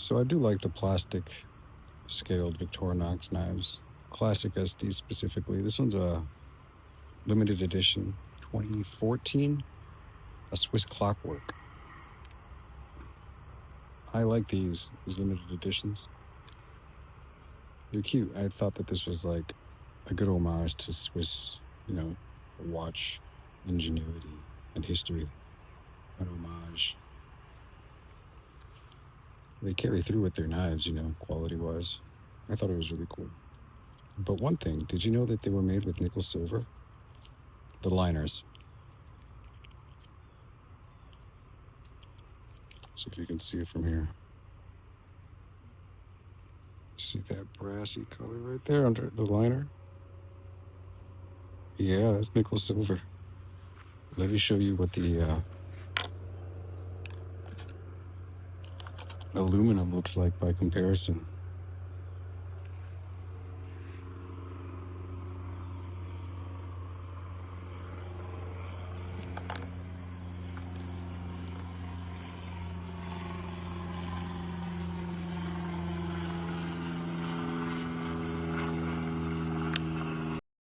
So I do like the plastic scaled Victorinox knives. Classic SD specifically. This one's a limited edition 2014, a Swiss clockwork. I like these limited editions. They're cute. I thought that this was like a good homage to Swiss, watch ingenuity and history. An homage. They carry through with their knives, quality-wise. I thought it was really cool. But one thing, did you know that they were made with nickel silver? The liners. See if you can see it from here. See that brassy color right there under the liner? Yeah, that's nickel silver. Let me show you what the aluminum looks like by comparison.